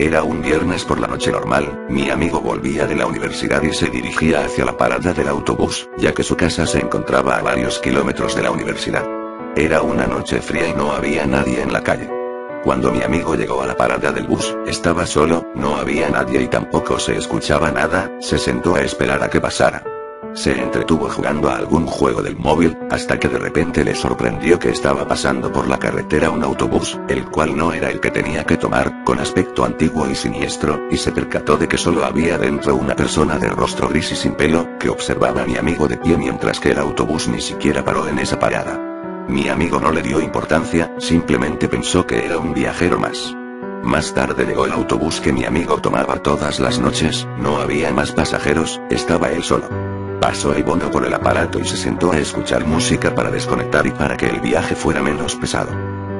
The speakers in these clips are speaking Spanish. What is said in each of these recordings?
Era un viernes por la noche normal, mi amigo volvía de la universidad y se dirigía hacia la parada del autobús, ya que su casa se encontraba a varios kilómetros de la universidad. Era una noche fría y no había nadie en la calle. Cuando mi amigo llegó a la parada del bus, estaba solo, no había nadie y tampoco se escuchaba nada, se sentó a esperar a que pasara. Se entretuvo jugando a algún juego del móvil, hasta que de repente le sorprendió que estaba pasando por la carretera un autobús, el cual no era el que tenía que tomar, con aspecto antiguo y siniestro, y se percató de que solo había dentro una persona de rostro gris y sin pelo, que observaba a mi amigo de pie mientras que el autobús ni siquiera paró en esa parada. Mi amigo no le dio importancia, simplemente pensó que era un viajero más. Más tarde llegó el autobús que mi amigo tomaba todas las noches, no había más pasajeros, estaba él solo. Pasó el bono por el aparato y se sentó a escuchar música para desconectar y para que el viaje fuera menos pesado.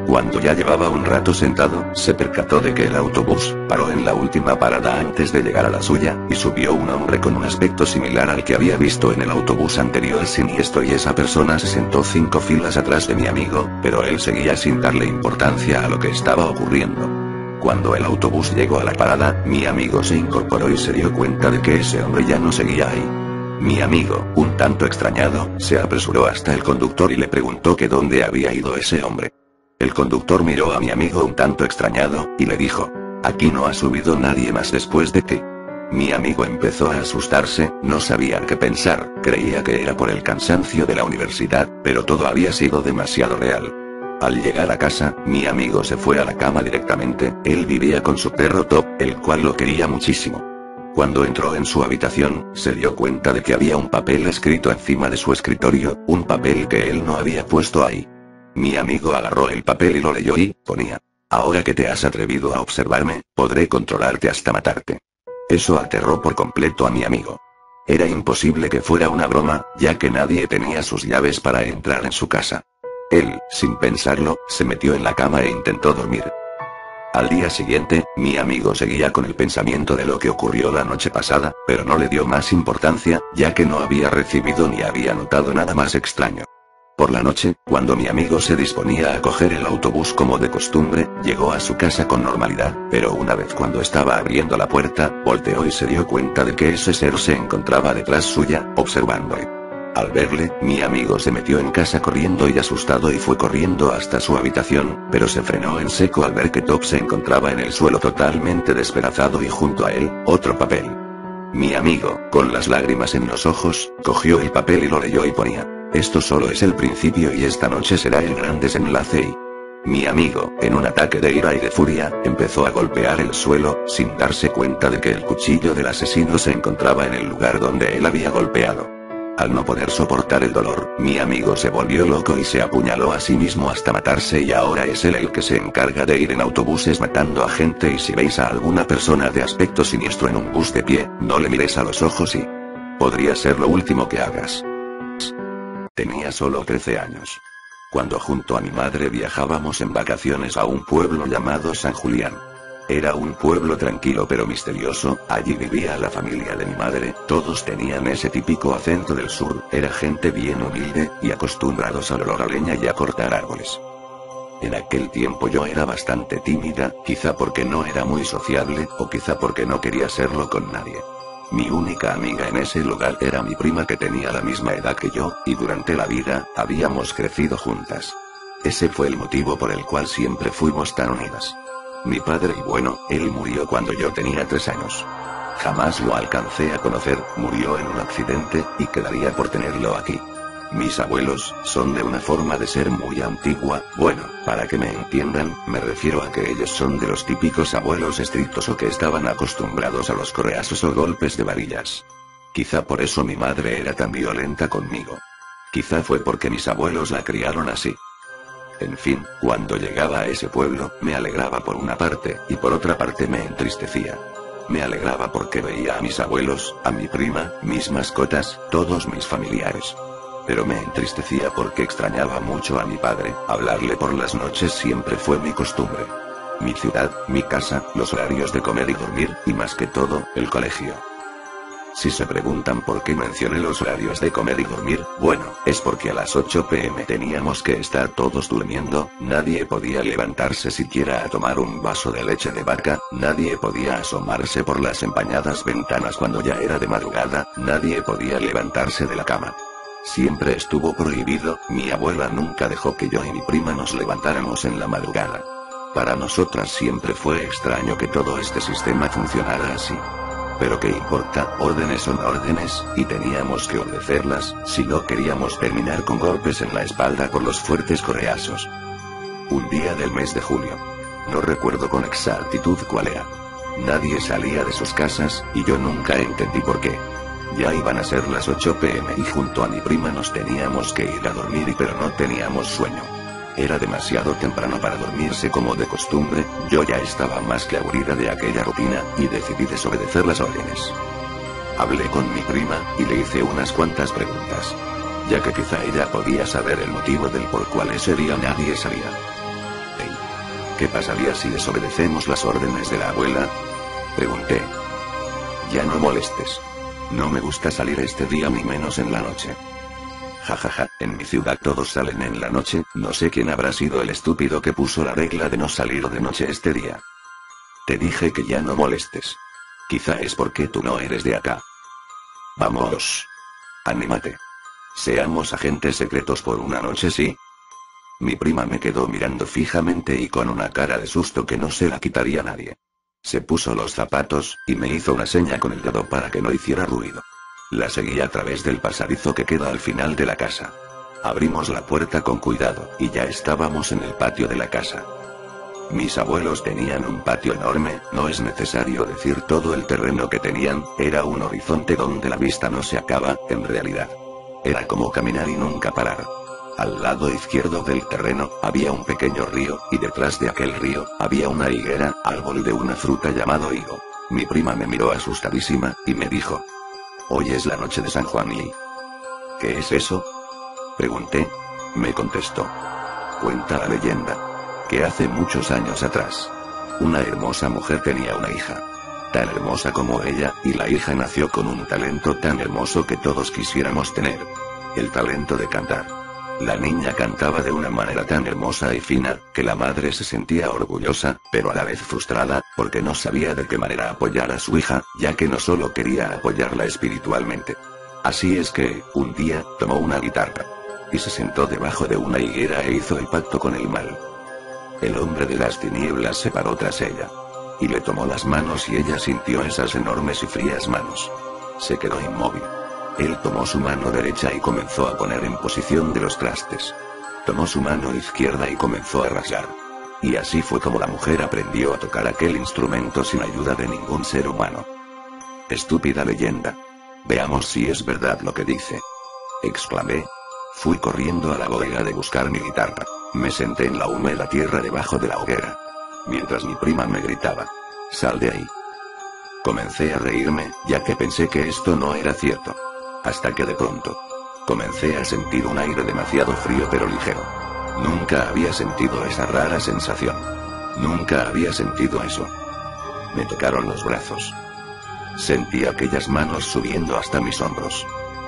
Cuando ya llevaba un rato sentado, se percató de que el autobús paró en la última parada antes de llegar a la suya, y subió un hombre con un aspecto similar al que había visto en el autobús anterior siniestro, y esa persona se sentó 5 filas atrás de mi amigo, pero él seguía sin darle importancia a lo que estaba ocurriendo. Cuando el autobús llegó a la parada, mi amigo se incorporó y se dio cuenta de que ese hombre ya no seguía ahí. Mi amigo, un tanto extrañado, se apresuró hasta el conductor y le preguntó que dónde había ido ese hombre. El conductor miró a mi amigo un tanto extrañado, y le dijo: aquí no ha subido nadie más después de ti. Mi amigo empezó a asustarse, no sabía qué pensar, creía que era por el cansancio de la universidad, pero todo había sido demasiado real. Al llegar a casa, mi amigo se fue a la cama directamente, él vivía con su perro Top, el cual lo quería muchísimo. Cuando entró en su habitación, se dio cuenta de que había un papel escrito encima de su escritorio, un papel que él no había puesto ahí. Mi amigo agarró el papel y lo leyó y ponía: ahora que te has atrevido a observarme, podré controlarte hasta matarte. Eso aterró por completo a mi amigo. Era imposible que fuera una broma, ya que nadie tenía sus llaves para entrar en su casa. Él, sin pensarlo, se metió en la cama e intentó dormir. Al día siguiente, mi amigo seguía con el pensamiento de lo que ocurrió la noche pasada, pero no le dio más importancia, ya que no había recibido ni había notado nada más extraño. Por la noche, cuando mi amigo se disponía a coger el autobús como de costumbre, llegó a su casa con normalidad, pero una vez cuando estaba abriendo la puerta, volteó y se dio cuenta de que ese ser se encontraba detrás suya, observándole. Al verle, mi amigo se metió en casa corriendo y asustado y fue corriendo hasta su habitación, pero se frenó en seco al ver que Top se encontraba en el suelo totalmente despedazado y junto a él, otro papel. Mi amigo, con las lágrimas en los ojos, cogió el papel y lo leyó y ponía: esto solo es el principio y esta noche será el gran desenlace y... Mi amigo, en un ataque de ira y de furia, empezó a golpear el suelo, sin darse cuenta de que el cuchillo del asesino se encontraba en el lugar donde él había golpeado. Al no poder soportar el dolor, mi amigo se volvió loco y se apuñaló a sí mismo hasta matarse, y ahora es él el que se encarga de ir en autobuses matando a gente, y si veis a alguna persona de aspecto siniestro en un bus de pie, no le mires a los ojos y... podría ser lo último que hagas. Tenía solo 13 años. Cuando junto a mi madre viajábamos en vacaciones a un pueblo llamado San Julián. Era un pueblo tranquilo pero misterioso, allí vivía la familia de mi madre, todos tenían ese típico acento del sur, era gente bien humilde, y acostumbrados al olor a leña y a cortar árboles. En aquel tiempo yo era bastante tímida, quizá porque no era muy sociable, o quizá porque no quería serlo con nadie. Mi única amiga en ese lugar era mi prima, que tenía la misma edad que yo, y durante la vida, habíamos crecido juntas. Ese fue el motivo por el cual siempre fuimos tan unidas. Mi padre, y bueno, él murió cuando yo tenía 3 años. Jamás lo alcancé a conocer, murió en un accidente, y quedaría por tenerlo aquí. Mis abuelos, son de una forma de ser muy antigua, bueno, para que me entiendan, me refiero a que ellos son de los típicos abuelos estrictos o que estaban acostumbrados a los correazos o golpes de varillas. Quizá por eso mi madre era tan violenta conmigo. Quizá fue porque mis abuelos la criaron así. En fin, cuando llegaba a ese pueblo, me alegraba por una parte, y por otra parte me entristecía. Me alegraba porque veía a mis abuelos, a mi prima, mis mascotas, todos mis familiares. Pero me entristecía porque extrañaba mucho a mi padre, hablarle por las noches siempre fue mi costumbre. Mi ciudad, mi casa, los horarios de comer y dormir, y más que todo, el colegio. Si se preguntan por qué mencioné los horarios de comer y dormir, bueno, es porque a las 8 p.m. teníamos que estar todos durmiendo, nadie podía levantarse siquiera a tomar un vaso de leche de vaca, nadie podía asomarse por las empañadas ventanas cuando ya era de madrugada, nadie podía levantarse de la cama. Siempre estuvo prohibido, mi abuela nunca dejó que yo y mi prima nos levantáramos en la madrugada. Para nosotras siempre fue extraño que todo este sistema funcionara así. Pero qué importa, órdenes son órdenes, y teníamos que obedecerlas, si no queríamos terminar con golpes en la espalda por los fuertes correazos. Un día del mes de julio. No recuerdo con exactitud cuál era. Nadie salía de sus casas, y yo nunca entendí por qué. Ya iban a ser las 8 p.m. y junto a mi prima nos teníamos que ir a dormir pero no teníamos sueño. Era demasiado temprano para dormirse como de costumbre, yo ya estaba más que aburrida de aquella rutina, y decidí desobedecer las órdenes. Hablé con mi prima, y le hice unas cuantas preguntas. Ya que quizá ella podía saber el motivo del por cual ese día nadie salía. Hey, ¿qué pasaría si desobedecemos las órdenes de la abuela? Pregunté. Ya no molestes. No me gusta salir este día ni menos en la noche. Jajaja, en mi ciudad todos salen en la noche, no sé quién habrá sido el estúpido que puso la regla de no salir de noche este día. Te dije que ya no molestes. Quizá es porque tú no eres de acá. Vamos. Anímate. Seamos agentes secretos por una noche, ¿sí? Mi prima me quedó mirando fijamente y con una cara de susto que no se la quitaría nadie. Se puso los zapatos, y me hizo una seña con el dedo para que no hiciera ruido. La seguí a través del pasadizo que queda al final de la casa. Abrimos la puerta con cuidado, y ya estábamos en el patio de la casa. Mis abuelos tenían un patio enorme, no es necesario decir todo el terreno que tenían, era un horizonte donde la vista no se acaba, en realidad. Era como caminar y nunca parar. Al lado izquierdo del terreno, había un pequeño río, y detrás de aquel río, había una higuera, árbol de una fruta llamado higo. Mi prima me miró asustadísima, y me dijo: hoy es la noche de San Juan y... ¿Qué es eso? Pregunté. Me contestó. Cuenta la leyenda que hace muchos años atrás, una hermosa mujer tenía una hija. Tan hermosa como ella, y la hija nació con un talento tan hermoso que todos quisiéramos tener. El talento de cantar. La niña cantaba de una manera tan hermosa y fina, que la madre se sentía orgullosa, pero a la vez frustrada, porque no sabía de qué manera apoyar a su hija, ya que no solo quería apoyarla espiritualmente. Así es que, un día, tomó una guitarra. Y se sentó debajo de una higuera e hizo el pacto con el mal. El hombre de las tinieblas se paró tras ella. Y le tomó las manos y ella sintió esas enormes y frías manos. Se quedó inmóvil. Él tomó su mano derecha y comenzó a poner en posición de los trastes. Tomó su mano izquierda y comenzó a rasgar. Y así fue como la mujer aprendió a tocar aquel instrumento sin ayuda de ningún ser humano. Estúpida leyenda. Veamos si es verdad lo que dice. Exclamé. Fui corriendo a la bodega de buscar mi guitarra. Me senté en la húmeda tierra debajo de la hoguera. Mientras mi prima me gritaba: sal de ahí. Comencé a reírme, ya que pensé que esto no era cierto. Hasta que de pronto, comencé a sentir un aire demasiado frío pero ligero. Nunca había sentido esa rara sensación. Nunca había sentido eso. Me tocaron los brazos. Sentí aquellas manos subiendo hasta mis hombros.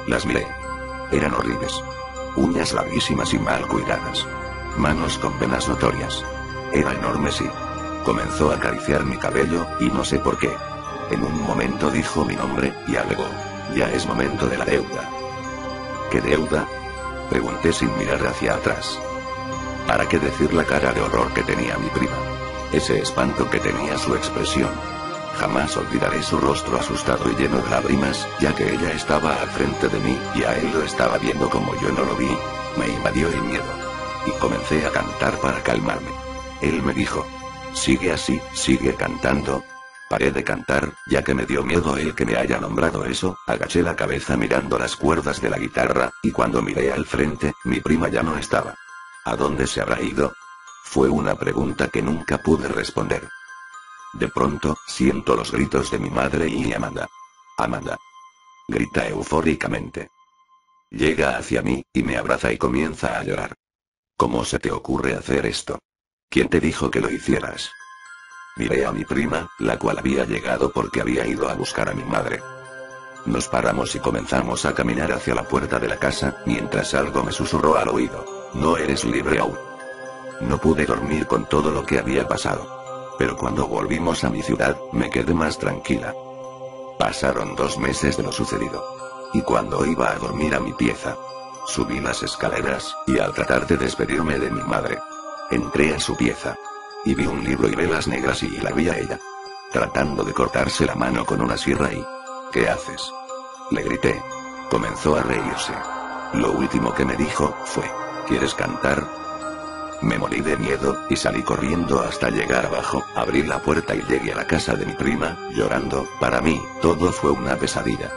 Las miré. Eran horribles. Uñas larguísimas y mal cuidadas. Manos con venas notorias. Era enorme, sí. Comenzó a acariciar mi cabello, y no sé por qué. En un momento dijo mi nombre, y agregó: ya es momento de la deuda. ¿Qué deuda? Pregunté sin mirar hacia atrás. ¿Para qué decir la cara de horror que tenía mi prima? Ese espanto que tenía su expresión. Jamás olvidaré su rostro asustado y lleno de lágrimas, ya que ella estaba al frente de mí, y a él lo estaba viendo como yo no lo vi. Me invadió el miedo. Y comencé a cantar para calmarme. Él me dijo: sigue así, sigue cantando. Paré de cantar, ya que me dio miedo el que me haya nombrado eso, agaché la cabeza mirando las cuerdas de la guitarra, y cuando miré al frente, mi prima ya no estaba. ¿A dónde se habrá ido? Fue una pregunta que nunca pude responder. De pronto, siento los gritos de mi madre y Amanda. Amanda. Grita eufóricamente. Llega hacia mí, y me abraza y comienza a llorar. ¿Cómo se te ocurre hacer esto? ¿Quién te dijo que lo hicieras? Miré a mi prima, la cual había llegado porque había ido a buscar a mi madre. Nos paramos y comenzamos a caminar hacia la puerta de la casa, mientras algo me susurró al oído: no eres libre aún. No pude dormir con todo lo que había pasado. Pero cuando volvimos a mi ciudad, me quedé más tranquila. Pasaron 2 meses de lo sucedido. Y cuando iba a dormir a mi pieza, subí las escaleras, y al tratar de despedirme de mi madre, entré a su pieza. Y vi un libro y velas negras y la vi a ella, tratando de cortarse la mano con una sierra y... ¿Qué haces?, le grité. Comenzó a reírse. Lo último que me dijo fue: ¿quieres cantar? Me morí de miedo, y salí corriendo hasta llegar abajo, abrí la puerta y llegué a la casa de mi prima, llorando. Para mí, todo fue una pesadilla.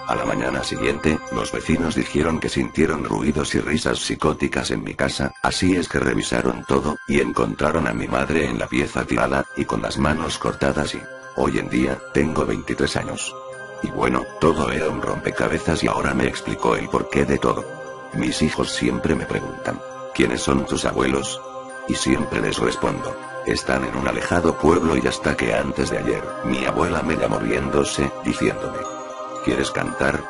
A la mañana siguiente, los vecinos dijeron que sintieron ruidos y risas psicóticas en mi casa, así es que revisaron todo, y encontraron a mi madre en la pieza tirada, y con las manos cortadas y... Hoy en día, tengo 23 años. Y bueno, todo era un rompecabezas y ahora me explicó el porqué de todo. Mis hijos siempre me preguntan: ¿quiénes son tus abuelos? Y siempre les respondo: están en un alejado pueblo, y hasta que antes de ayer, mi abuela me llamó riéndose, diciéndome: ¿quieres cantar?